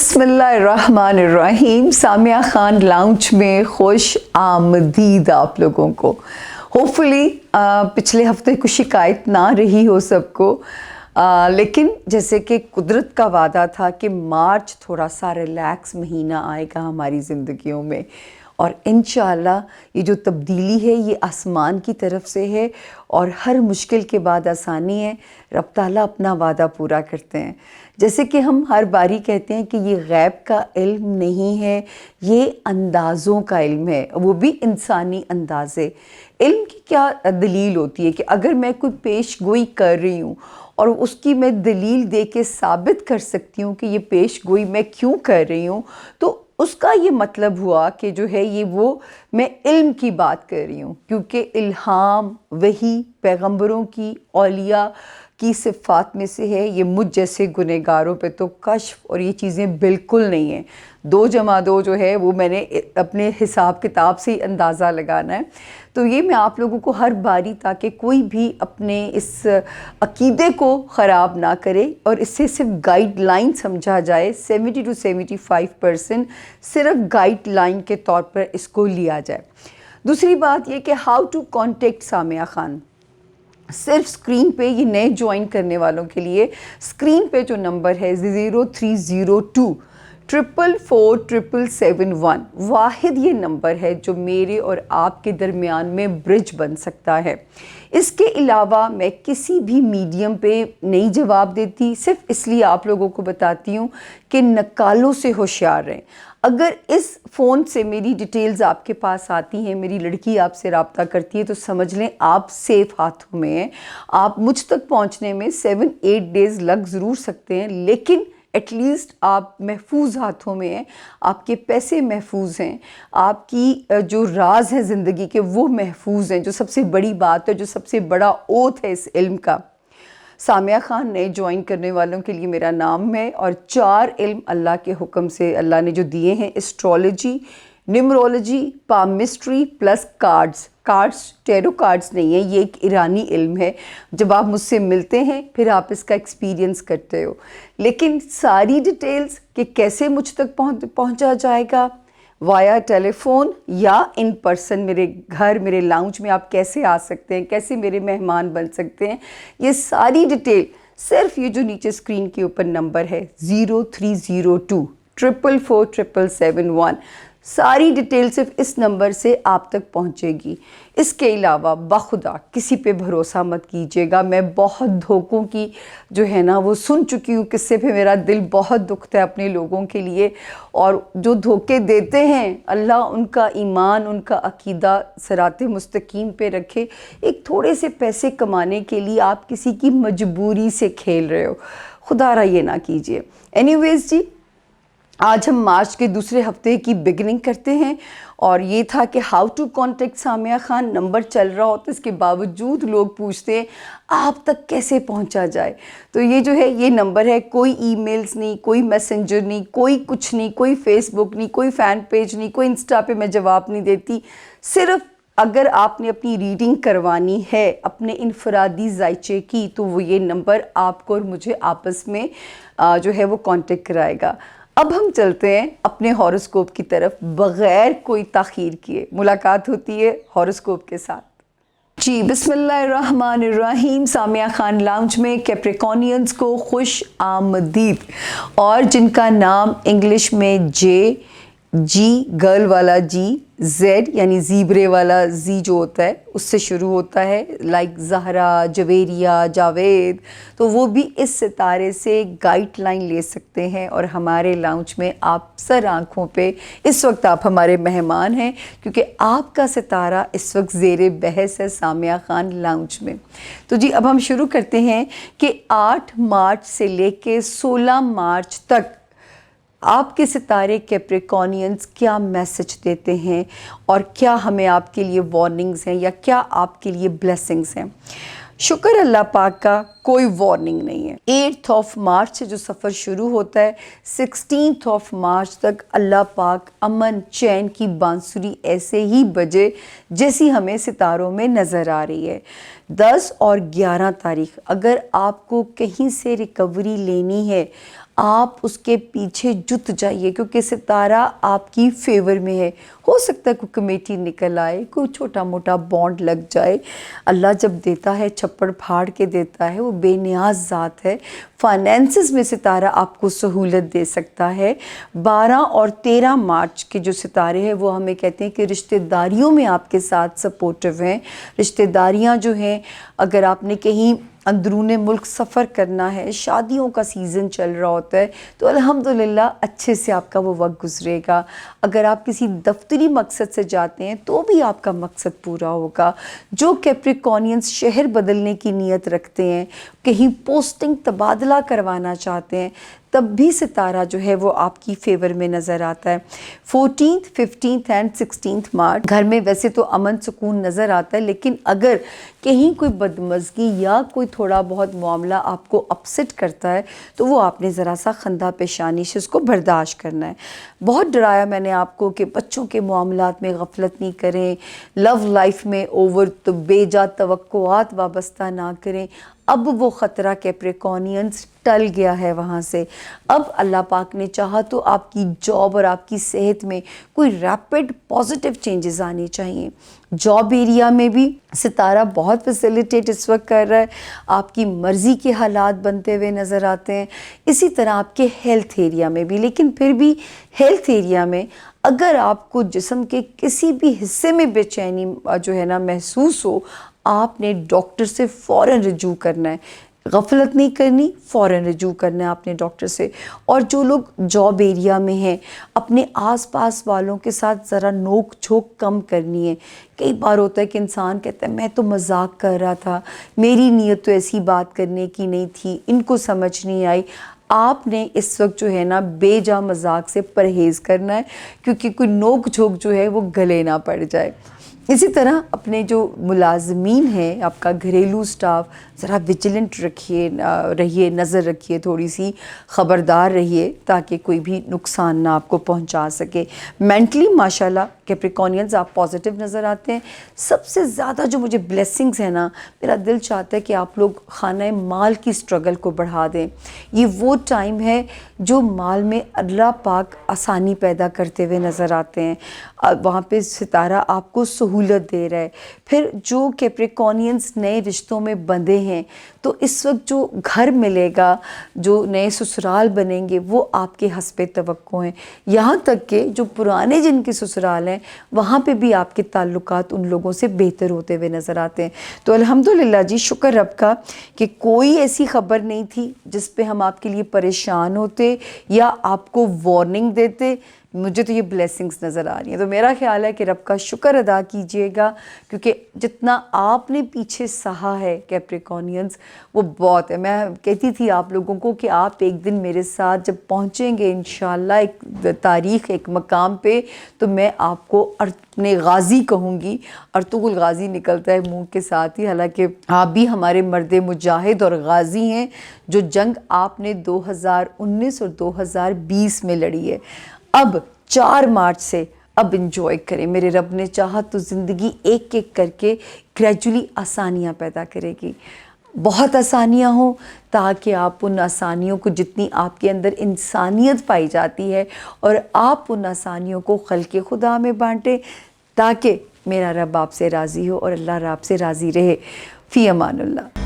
बिस्मिल्लाहिर्रहमानिर्रहीम। सामिया खान लाउंज में खुश आमदीद आप लोगों को। होपफुली पिछले हफ्ते कुछ शिकायत ना रही हो सबको, लेकिन जैसे कि कुदरत का वादा था कि मार्च थोड़ा सा रिलैक्स महीना आएगा हमारी ज़िंदगियों में, और इंशाअल्लाह ये जो तब्दीली है ये आसमान की तरफ से है और हर मुश्किल के बाद आसानी है। रब ताला अपना वादा पूरा करते हैं। जैसे कि हम हर बारी कहते हैं कि ये गैब का इल्म नहीं है, ये अंदाज़ों का इल्म है, वो भी इंसानी अंदाज़े। इल्म की क्या दलील होती है कि अगर मैं कोई पेश गोई कर रही हूँ और उसकी मैं दलील दे के साबित कर सकती हूँ कि ये पेश गोई मैं क्यों कर रही हूँ, तो उसका ये मतलब हुआ कि जो है ये वो मैं इल्म की बात कर रही हूँ, क्योंकि इल्हाम वही पैगंबरों की औलिया की सिफ़ात में से है। ये मुझ जैसे गुनहगारों पे तो कश्फ और ये चीज़ें बिल्कुल नहीं हैं। 2 जमा 2 जो है वो मैंने अपने हिसाब किताब से ही अंदाज़ा लगाना है। तो ये मैं आप लोगों को हर बारी, ताकि कोई भी अपने इस अकीदे को ख़राब ना करे और इससे सिर्फ गाइडलाइन समझा जाए। 70 to 75% सिर्फ गाइडलाइन के तौर पर इसको लिया जाए। दूसरी बात ये कि how to contact Samia Khan. सिर्फ स्क्रीन पे, ये नए ज्वाइन करने वालों के लिए स्क्रीन पे जो नंबर है 0302 444 वाहिद ये नंबर है जो मेरे और आपके दरमियान में ब्रिज बन सकता है। इसके अलावा मैं किसी भी मीडियम पे नहीं जवाब देती, सिर्फ इसलिए आप लोगों को बताती हूँ कि नकालों से होशियार रहें। अगर इस फ़ोन से मेरी डिटेल्स आपके पास आती हैं, मेरी लड़की आपसे रब्ता करती है, तो समझ लें आप सेफ़ हाथों में हैं। आप मुझ तक पहुँचने में 7-8 डेज़ लग ज़रूर सकते हैं, लेकिन एटलीस्ट आप महफूज हाथों में हैं, आपके पैसे महफूज हैं, आपकी जो राज है ज़िंदगी के वो महफूज हैं, जो सबसे बड़ी बात है, जो सबसे बड़ा ओथ है इस इल्म का। सामिया खान नए ज्वाइन करने वालों के लिए मेरा नाम है, और 4 इल्म अल्लाह के हुक्म से अल्लाह ने जो दिए हैं, astrology, numerology, palmistry plus cards tarot cards नहीं है, ये एक ईरानी इल्म है। जब आप मुझसे मिलते हैं फिर आप इसका एक्सपीरियंस करते हो, लेकिन सारी डिटेल्स कि कैसे मुझ तक पहुंचा जाएगा, वाया टेलीफोन या इन पर्सन, मेरे घर, मेरे लाउंज में आप कैसे आ सकते हैं, कैसे मेरे मेहमान बन सकते हैं, ये सारी डिटेल सिर्फ ये जो नीचे स्क्रीन के ऊपर नंबर है 0302 444 सारी डिटेल सिर्फ इस नंबर से आप तक पहुंचेगी। इसके अलावा बाखुदा किसी पे भरोसा मत कीजिएगा। मैं बहुत धोखों की जो है ना वो सुन चुकी हूँ, किस्से पे मेरा दिल बहुत दुखता है अपने लोगों के लिए। और जो धोखे देते हैं, अल्लाह उनका ईमान, उनका अकीदा सिराते मुस्तकीम पे रखे। एक थोड़े से पैसे कमाने के लिए आप किसी की मजबूरी से खेल रहे हो, खुदारा ये ना कीजिए। एनीवेज जी, आज हम मार्च के दूसरे हफ्ते की बिगनिंग करते हैं, और ये था कि how to contact Samia Khan. Number चल रहा होता है, इसके बावजूद लोग पूछते हैं आप तक कैसे पहुंचा जाए। तो ये जो है ये नंबर है, कोई ईमेल्स नहीं, कोई मैसेंजर नहीं, कोई कुछ नहीं, कोई फेसबुक नहीं, कोई फ़ैन पेज नहीं, कोई इंस्टा पे मैं जवाब नहीं देती। सिर्फ अगर आपने अपनी रीडिंग करवानी है अपने इनफरादी जायचे की, तो वो ये नंबर आपको और मुझे आपस में जो है वो कांटेक्ट कराएगा। अब हम चलते हैं अपने हॉरोस्कोप की तरफ, बग़ैर कोई ताख़ीर किए मुलाकात होती है हॉरोस्कोप के साथ। जी बिस्मिल्लाहिर्रहमानिर्रहीम। सामिया खान लाउंज में कैप्रिकॉनियंस को खुश आमदीद। और जिनका नाम इंग्लिश में जी गर्ल वाला जी, जेड यानी ज़ीब्रे वाला जी जो होता है उससे शुरू होता है, लाइक ज़हरा, जवेरिया, जावेद, तो वो भी इस सितारे से गाइडलाइन ले सकते हैं। और हमारे लाउंज में आप सर आँखों पे इस वक्त आप हमारे मेहमान हैं, क्योंकि आपका सितारा इस वक्त ज़ेरे बहस है सामिया खान लाउंज में। तो जी अब हम शुरू करते हैं कि 8 मार्च से लेके 16 मार्च तक आपके सितारे कैप्रिकॉनियंस क्या मैसेज देते हैं, और क्या हमें आपके लिए वार्निंग्स हैं या क्या आपके लिए ब्लेसिंग्स हैं। शुक्र अल्लाह पाक का کوئی وارننگ نہیں ہے۔ 8 مارچ سے جو سفر شروع ہوتا ہے 16 مارچ تک اللہ پاک امن چین کی بانسری ایسے ہی بجے جیسی ہمیں ستاروں میں نظر آ رہی ہے۔ 10 اور 11 تاریخ اگر آپ کو کہیں سے ریکوری لینی ہے آپ اس کے پیچھے جت جائیے، کیونکہ ستارہ آپ کی فیور میں ہے۔ ہو سکتا ہے کوئی کمیٹی نکل آئے، کوئی چھوٹا موٹا بانڈ لگ جائے۔ اللہ جب دیتا ہے چھپڑ پھاڑ کے دیتا ہے، وہ بے نیاز ذات ہے۔ فائنینسز میں ستارہ آپ کو سہولت دے سکتا ہے۔ 12 اور 13 مارچ کے جو ستارے ہیں وہ ہمیں کہتے ہیں کہ رشتہ داریوں میں آپ کے ساتھ سپورٹیو ہیں۔ رشتہ داریاں جو ہیں، اگر آپ نے کہیں اندرون ملک سفر کرنا ہے، شادیوں کا سیزن چل رہا ہوتا ہے، تو الحمدللہ اچھے سے آپ کا وہ وقت گزرے گا۔ اگر آپ کسی دفتری مقصد سے جاتے ہیں تو بھی آپ کا مقصد پورا ہوگا۔ جو کیپریکونینز شہر بدلنے کی نیت رکھتے ہیں، کہیں پوسٹنگ تبادلہ کروانا چاہتے ہیں، تب بھی ستارہ جو ہے وہ آپ کی فیور میں نظر آتا ہے۔ 14 15 اینڈ 16 مارچ گھر میں ویسے تو امن سکون نظر آتا ہے، لیکن اگر کہیں کوئی بدمزگی یا کوئی تھوڑا بہت معاملہ آپ کو اپسٹ کرتا ہے تو وہ آپ نے ذرا سا خندہ پیشانی سے اس کو برداشت کرنا ہے۔ بہت ڈرایا میں نے آپ کو کہ بچوں کے معاملات میں غفلت نہیں کریں، لو لائف میں اوور تو بے جا توقعات وابستہ نہ کریں۔ اب وہ خطرہ کیپریکونینز ٹل گیا ہے وہاں سے۔ اب اللہ پاک نے چاہا تو آپ کی جاب اور آپ کی صحت میں کوئی ریپڈ پازیٹیو چینجز آنے چاہیے۔ جاب ایریا میں بھی ستارہ بہت فیسیلیٹیٹ اس وقت کر رہا ہے، آپ کی مرضی کے حالات بنتے ہوئے نظر آتے ہیں۔ اسی طرح آپ کے ہیلتھ ایریا میں بھی، لیکن پھر بھی ہیلتھ ایریا میں اگر آپ کو جسم کے کسی بھی حصے میں بے چینی جو ہے نا محسوس ہو، آپ نے ڈاکٹر سے فوراً رجوع کرنا ہے، غفلت نہیں کرنی، فوراً رجوع کرنا ہے آپ نے ڈاکٹر سے۔ اور جو لوگ جاب ایریا میں ہیں اپنے آس پاس والوں کے ساتھ ذرا نوک جھوک کم کرنی ہے۔ کئی بار ہوتا ہے کہ انسان کہتا ہے میں تو مذاق کر رہا تھا، میری نیت تو ایسی بات کرنے کی نہیں تھی، ان کو سمجھ نہیں آئی۔ آپ نے اس وقت جو ہے نا بے جا مذاق سے پرہیز کرنا ہے، کیونکہ کوئی نوک جھوک جو ہے وہ گلے نہ پڑ جائے۔ اسی طرح اپنے جو ملازمین ہیں، آپ کا گھریلو سٹاف، ذرا ویجیلنٹ رہیے، نظر رکھیے، تھوڑی سی خبردار رہیے تاکہ کوئی بھی نقصان نہ آپ کو پہنچا سکے۔ مینٹلی ماشاءاللہ کیپریکونینز آپ پازیٹیو نظر آتے ہیں۔ سب سے زیادہ جو مجھے بلیسنگز ہیں نا، میرا دل چاہتا ہے کہ آپ لوگ خانہ مال کی سٹرگل کو بڑھا دیں۔ یہ وہ ٹائم ہے جو مال میں اللہ پاک آسانی پیدا کرتے ہوئے نظر آتے ہیں۔ وہاں پہ ستارہ آپ کو سہولت دے رہا ہے۔ پھر جو کیپریکونینز نئے رشتوں میں بندھے ہیں تو اس وقت جو گھر ملے گا، جو نئے سسرال بنیں گے، وہ آپ کے حسب توقع ہیں۔ یہاں تک کہ جو پرانے جن کے سسرال ہیں وہاں پہ بھی آپ کے تعلقات ان لوگوں سے بہتر ہوتے ہوئے نظر آتے ہیں۔ تو الحمدللہ جی، شکر رب کا کہ کوئی ایسی خبر نہیں تھی جس پہ ہم آپ کے لیے پریشان ہوتے یا آپ کو وارننگ دیتے۔ مجھے تو یہ بلیسنگز نظر آ رہی ہیں، تو میرا خیال ہے کہ رب کا شکر ادا کیجئے گا، کیونکہ جتنا آپ نے پیچھے سہا ہے کیپریکونینز وہ بہت ہے۔ میں کہتی تھی آپ لوگوں کو کہ آپ ایک دن میرے ساتھ جب پہنچیں گے انشاءاللہ ایک تاریخ، ایک مقام پہ، تو میں آپ کو اپنے غازی کہوں گی۔ ارطغرل غازی نکلتا ہے منہ کے ساتھ ہی، حالانکہ آپ بھی ہمارے مرد مجاہد اور غازی ہیں، جو جنگ آپ نے 2019 اور 2020 میں لڑی ہے۔ اب 4 مارچ سے اب انجوائے کریں۔ میرے رب نے چاہا تو زندگی ایک ایک کر کے گریجولی آسانیاں پیدا کرے گی، بہت آسانیاں ہوں، تاکہ آپ ان آسانیوں کو، جتنی آپ کے اندر انسانیت پائی جاتی ہے، اور آپ ان آسانیوں کو خلق خدا میں بانٹیں، تاکہ میرا رب آپ سے راضی ہو اور اللہ آپ سے راضی رہے۔ فی امان اللہ۔